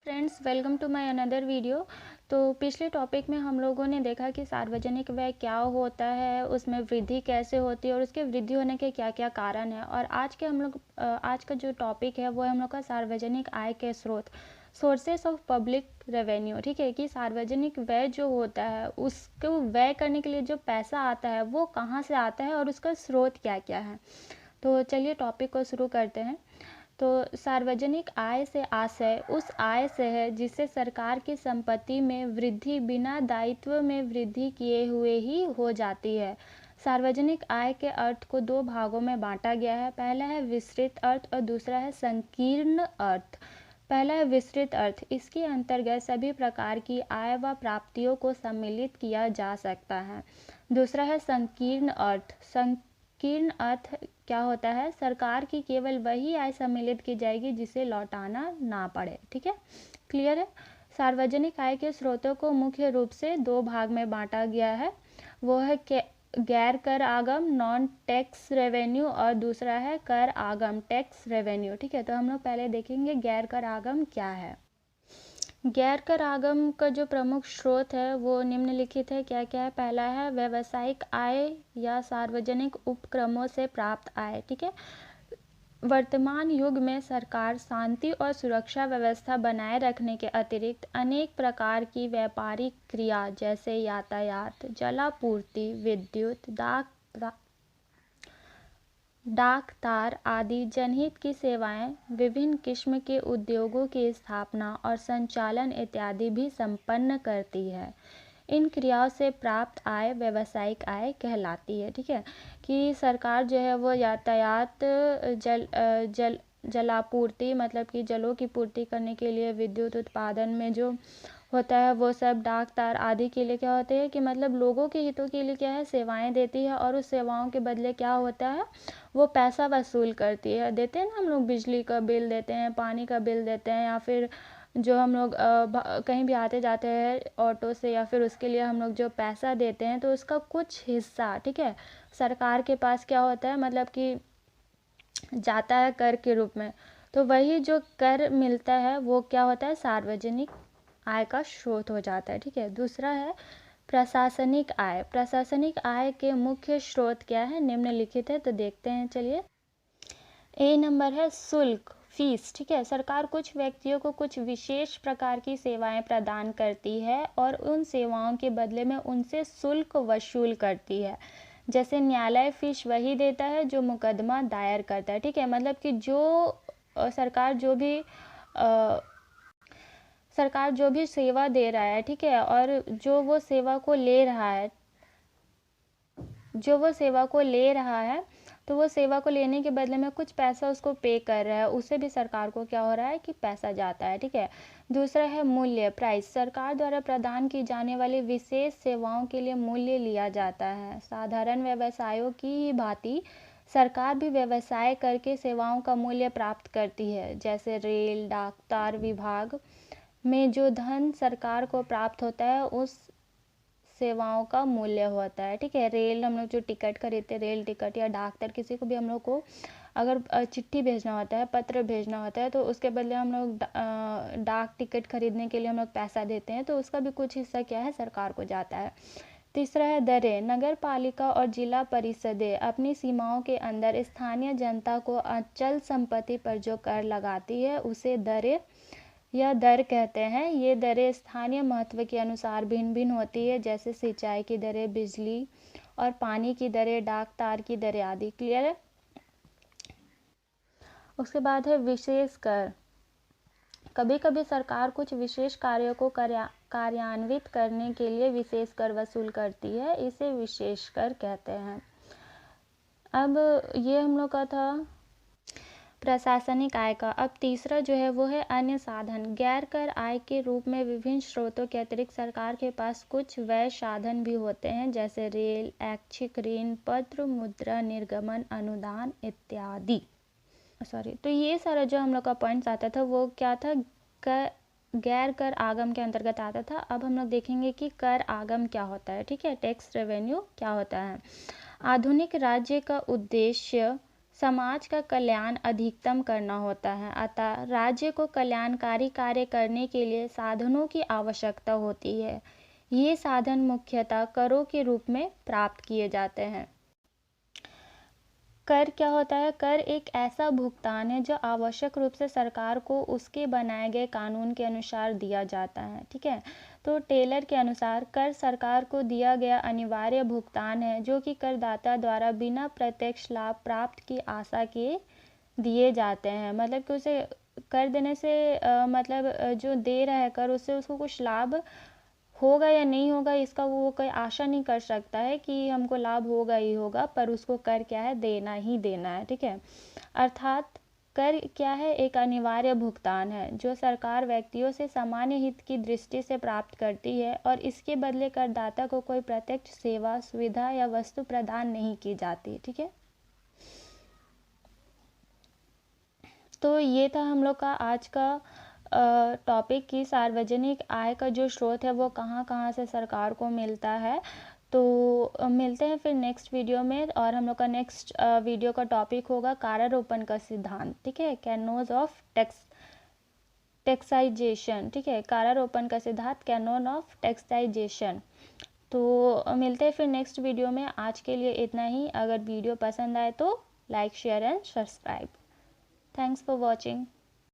Friends, welcome to my another video. तो पिछले topic में हम लोगों ने देखा कि सार्वजनिक व्यय क्या होता है, उसमें वृद्धि कैसे होती है और उसके वृद्धि होने के क्या क्या कारण है। और आज का जो टॉपिक है वो है हम लोग का सार्वजनिक आय के स्रोत, सोर्सेस ऑफ पब्लिक रेवेन्यू। ठीक है, कि सार्वजनिक व्यय जो होता है उसको व्यय करने के लिए जो पैसा आता है वो कहाँ से आता है और उसका स्रोत क्या क्या है। तो चलिए टॉपिक को शुरू करते हैं। तो सार्वजनिक आय से आशय उस आय से है जिससे सरकार की संपत्ति में वृद्धि बिना दायित्व में वृद्धि किए हुए ही हो जाती है। सार्वजनिक आय के अर्थ को दो भागों में बांटा गया है। पहला है विस्तृत अर्थ और दूसरा है संकीर्ण अर्थ। पहला है विस्तृत अर्थ। इसके अंतर्गत सभी प्रकार की आय व प्राप्तियों को सम्मिलित किया जा सकता है। दूसरा है संकीर्ण अर्थ। संकीर्ण अर्थ क्या होता है? सरकार की केवल वही आय सम्मिलित की जाएगी जिसे लौटाना ना पड़े। ठीक है, क्लियर है। सार्वजनिक आय के स्रोतों को मुख्य रूप से दो भाग में बांटा गया है। वो है गैर कर आगम नॉन टैक्स रेवेन्यू और दूसरा है कर आगम टैक्स रेवेन्यू। ठीक है, तो हम लोग पहले देखेंगे गैर कर आगम क्या है। गैर कर आगम का जो प्रमुख स्रोत है वो निम्नलिखित है। क्या क्या है? पहला है व्यावसायिक आय या सार्वजनिक उपक्रमों से प्राप्त आय। ठीक है, वर्तमान युग में सरकार शांति और सुरक्षा व्यवस्था बनाए रखने के अतिरिक्त अनेक प्रकार की व्यापारिक क्रिया जैसे यातायात, जलापूर्ति, विद्युत, डाक तार आदि जनहित की सेवाएं, विभिन्न किस्म के उद्योगों की स्थापना और संचालन इत्यादि भी संपन्न करती है। इन क्रियाओं से प्राप्त आय व्यावसायिक आय कहलाती है। ठीक है, कि सरकार जो है वो यातायात, जलापूर्ति मतलब कि जलों की पूर्ति करने के लिए, विद्युत उत्पादन में जो होता है वो सब, डाक तार आदि के लिए क्या होते हैं कि मतलब लोगों के हितों के लिए क्या है, सेवाएं देती है और उस सेवाओं के बदले क्या होता है, वो पैसा वसूल करती है। देते हैं ना, हम लोग बिजली का बिल देते हैं, पानी का बिल देते हैं, या फिर जो हम लोग कहीं भी आते जाते हैं ऑटो से, या फिर उसके लिए हम लोग जो पैसा देते हैं तो उसका कुछ हिस्सा, ठीक है, सरकार के पास क्या होता है, मतलब कि जाता है कर के रूप में। तो वही जो कर मिलता है वो क्या होता है, सार्वजनिक आय का स्रोत हो जाता है। ठीक है, दूसरा है प्रशासनिक आय। प्रशासनिक आय के मुख्य स्रोत क्या है, निम्नलिखित है, तो देखते हैं। चलिए, ए नंबर है शुल्क, फीस। ठीक है, सरकार कुछ व्यक्तियों को कुछ विशेष प्रकार की सेवाएं प्रदान करती है और उन सेवाओं के बदले में उनसे शुल्क वसूल करती है। जैसे न्यायालय फीस वही देता है जो मुकदमा दायर करता है। ठीक है, मतलब कि जो सरकार जो भी सेवा दे रहा है, ठीक है, और जो वो सेवा को ले रहा है, तो वो सेवा को लेने के बदले में कुछ पैसा उसको पे कर रहा है, उससे भी सरकार को क्या हो रहा है कि पैसा जाता है। ठीक है, दूसरा है मूल्य, प्राइस। सरकार द्वारा प्रदान की जाने वाली विशेष सेवाओं के लिए मूल्य लिया जाता है। साधारण व्यवसायों की ही भांति सरकार भी व्यवसाय करके सेवाओं का मूल्य प्राप्त करती है। जैसे रेल, डाक तार विभाग में जो धन सरकार को प्राप्त होता है उस सेवाओं का मूल्य होता है। ठीक है, रेल हम लोग जो टिकट खरीदते हैं, रेल टिकट, या डाक, किसी को भी हम लोग को अगर चिट्ठी भेजना होता है, पत्र भेजना होता है, तो उसके बदले हम लोग डाक टिकट खरीदने के लिए हम लोग पैसा देते हैं, तो उसका भी कुछ हिस्सा क्या है, सरकार को जाता है। तीसरा है दरें। नगर पालिका और जिला परिषदें अपनी सीमाओं के अंदर स्थानीय जनता को अचल संपत्ति पर जो कर लगाती है उसे दरें या दर कहते हैं। ये दरें स्थानीय महत्व के अनुसार भिन्न भिन्न होती है, जैसे सिंचाई की दरें, बिजली और पानी की दरें, डाक तार की दरें आदि। क्लियर है। उसके बाद है विशेष कर। कभी कभी सरकार कुछ विशेष कार्यों को कार्यान्वित करने के लिए विशेष कर वसूल करती है, इसे विशेष कर कहते हैं। अब ये हम लोग का था प्रशासनिक आय का। अब तीसरा जो है वो है अन्य साधन। गैर कर आय के रूप में विभिन्न स्रोतों के अतिरिक्त सरकार के पास कुछ व्यय साधन भी होते हैं, जैसे रेल, ऐच्छिक ऋण पत्र, मुद्रा निर्गमन, अनुदान इत्यादि। तो ये सारा जो हम लोग का पॉइंट्स आता था वो क्या था, गैर कर आगम के अंतर्गत आता था। अब हम लोग देखेंगे कि कर आगम क्या होता है। ठीक है, टैक्स रेवेन्यू क्या होता है। आधुनिक राज्य का उद्देश्य समाज का कल्याण अधिकतम करना होता है, अतः राज्य को कल्याणकारी कार्य करने के लिए साधनों की आवश्यकता होती है। ये साधन मुख्यतः करों के रूप में प्राप्त किए जाते हैं। कर क्या होता है? कर एक ऐसा भुगतान है जो आवश्यक रूप से सरकार को उसके बनाए गए कानून के अनुसार दिया जाता है। ठीक है, तो टेलर के अनुसार कर सरकार को दिया गया अनिवार्य भुगतान है जो कि करदाता द्वारा बिना प्रत्यक्ष लाभ प्राप्त की आशा के दिए जाते हैं। मतलब कि उसे कर देने से जो दे रहा है कर, उससे उसको कुछ लाभ होगा या नहीं होगा इसका वो कोई आशा नहीं कर सकता है कि हमको लाभ होगा ही होगा, पर उसको कर क्या है? देना ही देना है। ठीक है, अर्थात कर क्या है? एक अनिवार्य भुगतान है जो सरकार व्यक्तियों से सामान्य हित की दृष्टि से प्राप्त करती है और इसके बदले करदाता को कोई प्रत्यक्ष सेवा, सुविधा या वस्तु प्रदान नहीं की जाती। ठीक है, तो ये था हम लोग का आज का टॉपिक की सार्वजनिक आय का जो स्रोत है वो कहाँ कहाँ से सरकार को मिलता है। तो मिलते हैं फिर नेक्स्ट वीडियो में, और हम लोग का नेक्स्ट वीडियो का टॉपिक होगा कारारोपण का सिद्धांत। ठीक है, कैनोन ऑफ टैक्साइजेशन। ठीक है, कारारोपण का सिद्धांत, कैनोन ऑफ टैक्साइजेशन। तो मिलते हैं फिर नेक्स्ट वीडियो में। आज के लिए इतना ही। अगर वीडियो पसंद आए तो like, share and subscribe. Thanks for watching.